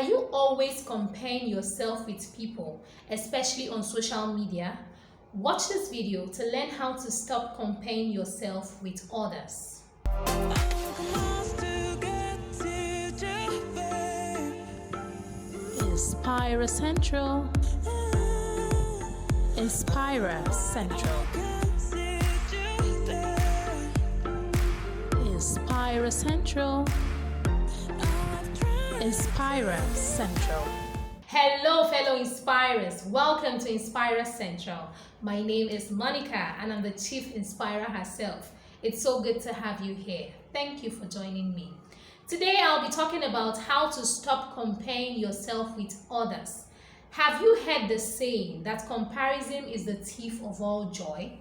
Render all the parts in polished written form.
Are you always comparing yourself with people, especially on social media? Watch this video to learn how to stop comparing yourself with others. Inspire Central. Inspire Central. Inspire Central. Inspire Central. Hello fellow inspirers, welcome to Inspire Central. My name is Monica and I'm the chief inspirer herself. It's so good to have you here. Thank you for joining me. Today I'll be talking about how to stop comparing yourself with others. Have you heard the saying that comparison is the thief of all joy?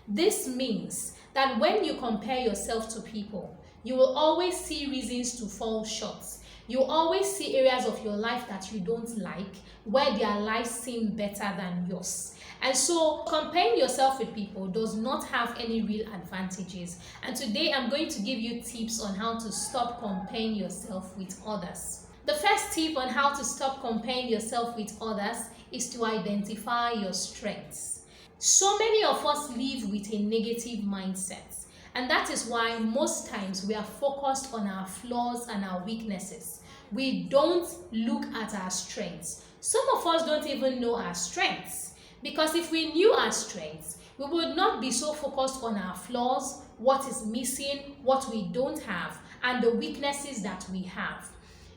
This means that when you compare yourself to people, you will always see reasons to fall short. You always see areas of your life that you don't like, where their lives seem better than yours. And so comparing yourself with people does not have any real advantages. And today I'm going to give you tips on how to stop comparing yourself with others. The first tip on how to stop comparing yourself with others is to identify your strengths. So many of us live with a negative mindset. And that is why most times we are focused on our flaws and our weaknesses. We don't look at our strengths. Some of us don't even know our strengths. Because if we knew our strengths, we would not be so focused on our flaws, what is missing, what we don't have, and the weaknesses that we have.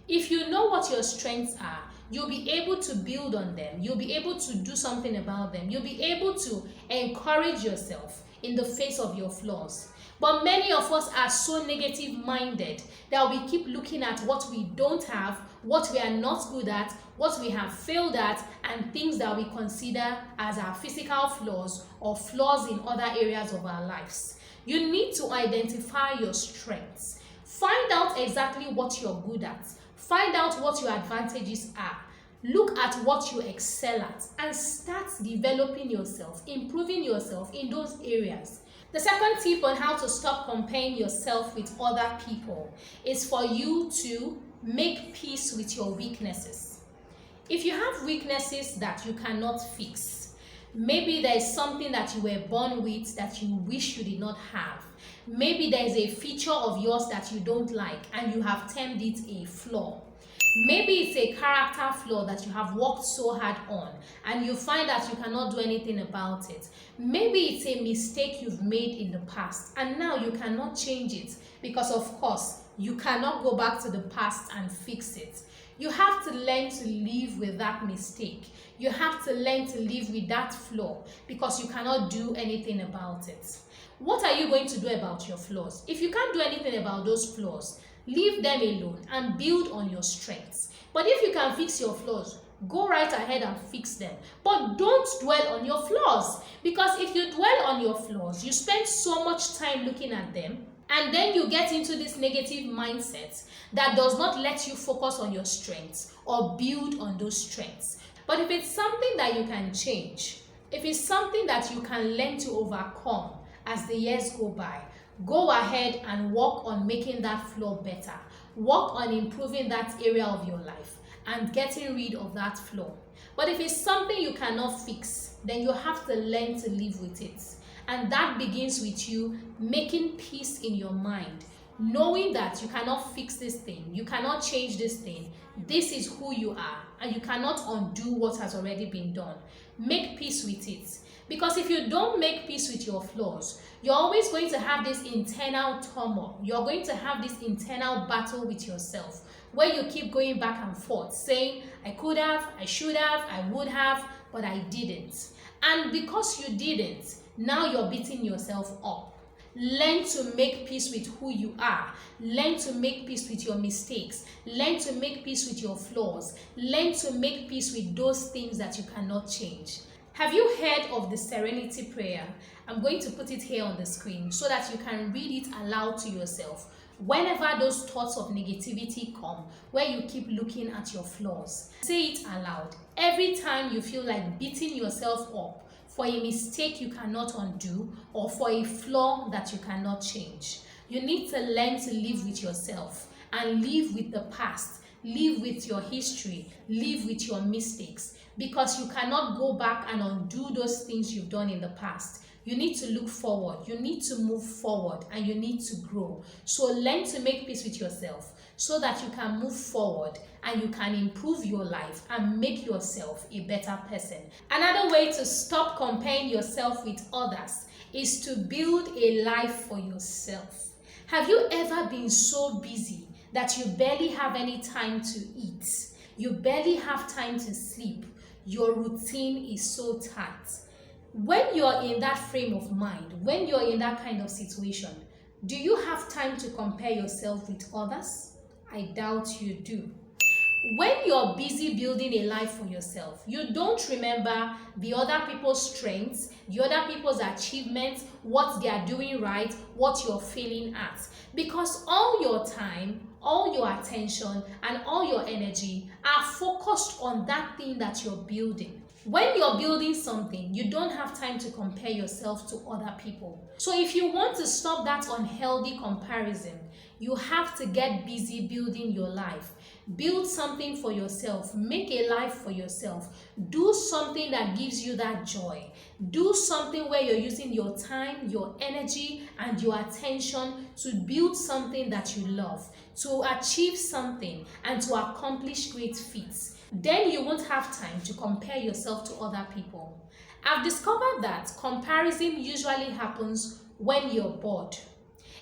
If you know what your strengths are, you'll be able to build on them. You'll be able to do something about them. You'll be able to encourage yourself in the face of your flaws. But many of us are so negative-minded that we keep looking at what we don't have, what we are not good at, what we have failed at, and things that we consider as our physical flaws or flaws in other areas of our lives. You need to identify your strengths. Find out exactly what you're good at. Find out what your advantages are. Look at what you excel at and start developing yourself, improving yourself in those areas. The second tip on how to stop comparing yourself with other people is for you to make peace with your weaknesses. If you have weaknesses that you cannot fix, maybe there is something that you were born with that you wish you did not have. Maybe there is a feature of yours that you don't like and you have termed it a flaw. Maybe it's a character flaw that you have worked so hard on and you find that you cannot do anything about it. Maybe it's a mistake you've made in the past and now you cannot change it because, of course, you cannot go back to the past and fix it. You have to learn to live with that mistake. You have to learn to live with that flaw because you cannot do anything about it. What are you going to do about your flaws? If you can't do anything about those flaws, leave them alone and build on your strengths. But if you can fix your flaws, go right ahead and fix them. But don't dwell on your flaws, because if you dwell on your flaws, you spend so much time looking at them, and then you get into this negative mindset that does not let you focus on your strengths or build on those strengths. But if it's something that you can change, if it's something that you can learn to overcome as the years go by, go ahead and work on making that flaw better. Work on improving that area of your life and getting rid of that flaw. But if it's something you cannot fix, then you have to learn to live with it. And that begins with you making peace in your mind, knowing that you cannot fix this thing, you cannot change this thing. This is who you are, and you cannot undo what has already been done. Make peace with it. Because if you don't make peace with your flaws, you're always going to have this internal turmoil. You're going to have this internal battle with yourself where you keep going back and forth saying, I could have, I should have, I would have, but I didn't. And because you didn't, now you're beating yourself up. Learn to make peace with who you are. Learn to make peace with your mistakes. Learn to make peace with your flaws. Learn to make peace with those things that you cannot change. Have you heard of the serenity prayer? I'm going to put it here on the screen so that you can read it aloud to yourself. Whenever those thoughts of negativity come, where you keep looking at your flaws, say it aloud. Every time you feel like beating yourself up for a mistake you cannot undo or for a flaw that you cannot change, you need to learn to live with yourself and live with the past live with your history, live with your mistakes, because you cannot go back and undo those things you've done in the past. You need to look forward, you need to move forward, and you need to grow. So learn to make peace with yourself so that you can move forward and you can improve your life and make yourself a better person. Another way to stop comparing yourself with others is to build a life for yourself. Have you ever been so busy that you barely have any time to eat? You barely have time to sleep. Your routine is so tight. When you're in that frame of mind, when you're in that kind of situation, do you have time to compare yourself with others? I doubt you do. When you're busy building a life for yourself, you don't remember the other people's strengths, the other people's achievements, what they are doing right, what you're failing at. Because all your time, all your attention, and all your energy are focused on that thing that you're building. When you're building something, you don't have time to compare yourself to other people. So if you want to stop that unhealthy comparison, you have to get busy building your life. Build something for yourself. Make a life for yourself. Do something that gives you that joy. Do something where you're using your time, your energy, and your attention to build something that you love, to achieve something, and to accomplish great feats. Then you won't have time to compare yourself to other people. I've discovered that comparison usually happens when you're bored.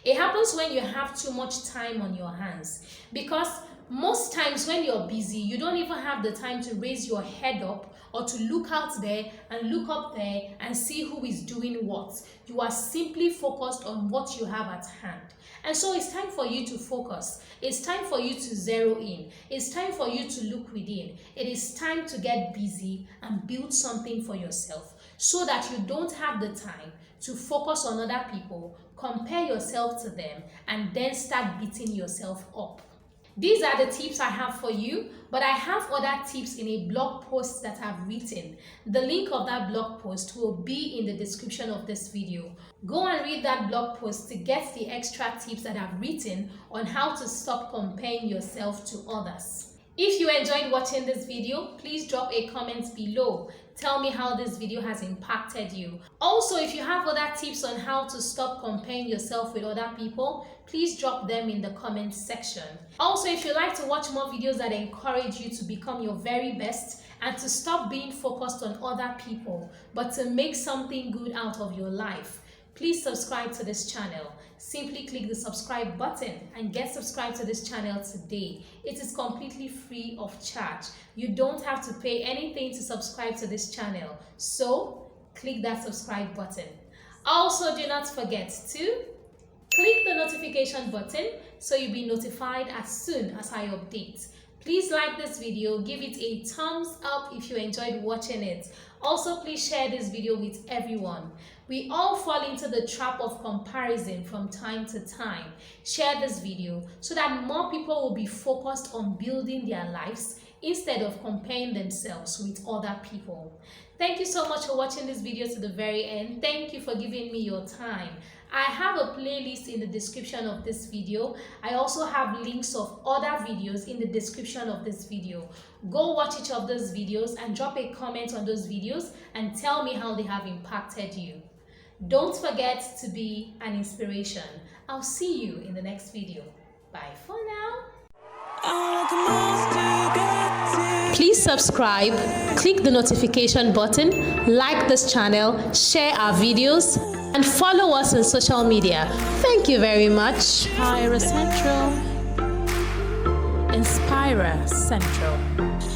It happens when you have too much time on your hands, because most times when you're busy, you don't even have the time to raise your head up or to look out there and look up there and see who is doing what. You are simply focused on what you have at hand. And so it's time for you to focus. It's time for you to zero in. It's time for you to look within. It is time to get busy and build something for yourself so that you don't have the time to focus on other people, compare yourself to them, and then start beating yourself up. These are the tips I have for you, but I have other tips in a blog post that I've written. The link of that blog post will be in the description of this video. Go and read that blog post to get the extra tips that I've written on how to stop comparing yourself to others. If you enjoyed watching this video, please drop a comment below. Tell me how this video has impacted you. Also, if you have other tips on how to stop comparing yourself with other people, please drop them in the comment section. Also, if you like to watch more videos that encourage you to become your very best and to stop being focused on other people, but to make something good out of your life, please subscribe to this channel. Simply click the subscribe button and get subscribed to this channel today. It is completely free of charge. You don't have to pay anything to subscribe to this channel. So click that subscribe button. Also, do not forget to click the notification button so you'll be notified as soon as I update. Please like this video, give it a thumbs up if you enjoyed watching it. Also, please share this video with everyone. We all fall into the trap of comparison from time to time. Share this video so that more people will be focused on building their lives instead of comparing themselves with other people. Thank you so much for watching this video to the very end. Thank you for giving me your time. I have a playlist in the description of this video. I also have links of other videos in the description of this video. Go watch each of those videos and drop a comment on those videos and tell me how they have impacted you. Don't forget to be an inspiration. I'll see you in the next video. Bye for now. Please subscribe, click the notification button, like this channel, share our videos, and follow us on social media. Thank you very much. Inspira Central.